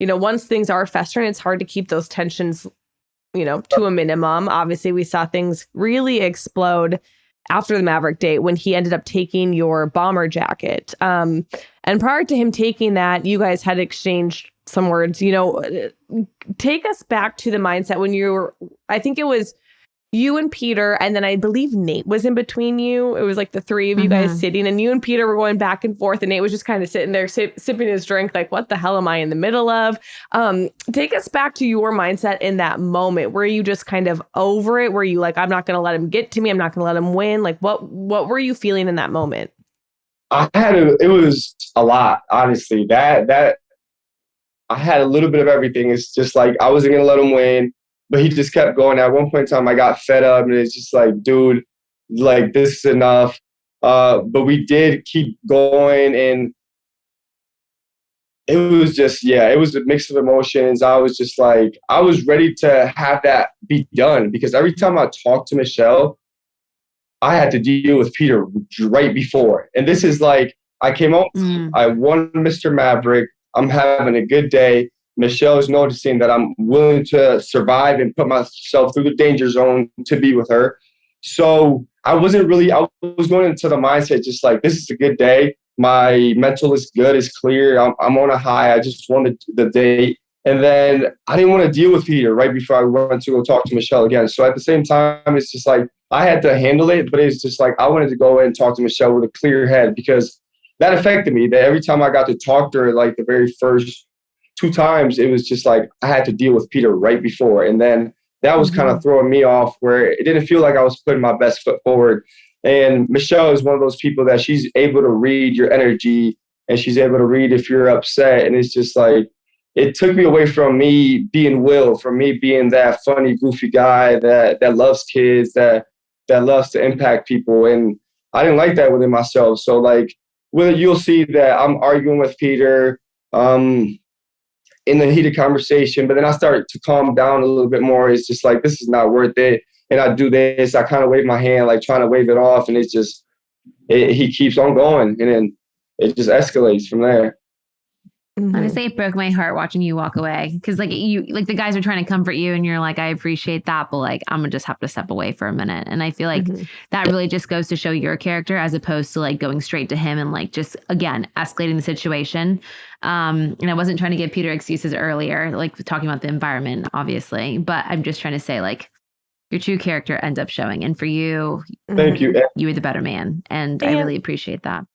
once things are festering, it's hard to keep those tensions, to a minimum. Obviously, we saw things really explode after the Maverick date when he ended up taking your bomber jacket. And prior to him taking that, you guys had exchanged some words. Take us back to the mindset when you were, I think it was you and Peter, and then I believe Nate was in between you. It was like the three of you guys sitting, and you and Peter were going back and forth, and Nate was just kind of sitting there sipping his drink like, what the hell am I in the middle of? Take us back to your mindset in that moment. Were you just kind of over it? Were you like, I'm not going to let him get to me. I'm not going to let him win. Like, what were you feeling in that moment? It was a lot, honestly. That I had a little bit of everything. It's just like, I wasn't going to let him win. But he just kept going. At one point in time, I got fed up, and it's just like, dude, like, this is enough. But we did keep going, and it was just, it was a mix of emotions. I was just like, I was ready to have that be done, because every time I talked to Michelle, I had to deal with Peter right before. And this is like, I came out, I won Mr. Maverick. I'm having a good day. Michelle is noticing that I'm willing to survive and put myself through the danger zone to be with her. So I was going into the mindset just like, this is a good day. My mental is good, it's clear. I'm on a high. I just won the date. And then I didn't want to deal with Peter right before I went to go talk to Michelle again. So at the same time, it's just like, I had to handle it, but it's just like, I wanted to go in and talk to Michelle with a clear head, because that affected me. That every time I got to talk to her, like the very first 2 times, it was just like I had to deal with Peter right before. And then that was kind of throwing me off, where it didn't feel like I was putting my best foot forward. And Michelle is one of those people that she's able to read your energy, and she's able to read if you're upset. And it's just like, it took me away from me being Will, from me being that funny, goofy guy that loves kids, that loves to impact people. And I didn't like that within myself. So like, you'll see that I'm arguing with Peter, in the heated conversation, but then I start to calm down a little bit more. It's just like, this is not worth it. And I do this, I kind of wave my hand, like trying to wave it off. And it's just, he keeps on going, and then it just escalates from there. Honestly, it broke my heart watching you walk away, because like the guys are trying to comfort you, and you're like, I appreciate that, but like, I'm gonna just have to step away for a minute. And I feel like that really just goes to show your character, as opposed to like going straight to him and like just again escalating the situation. And I wasn't trying to give Peter excuses earlier, like talking about the environment, obviously, but I'm just trying to say like, your true character ends up showing, and for you, thank you. You were the better man, and I really appreciate that.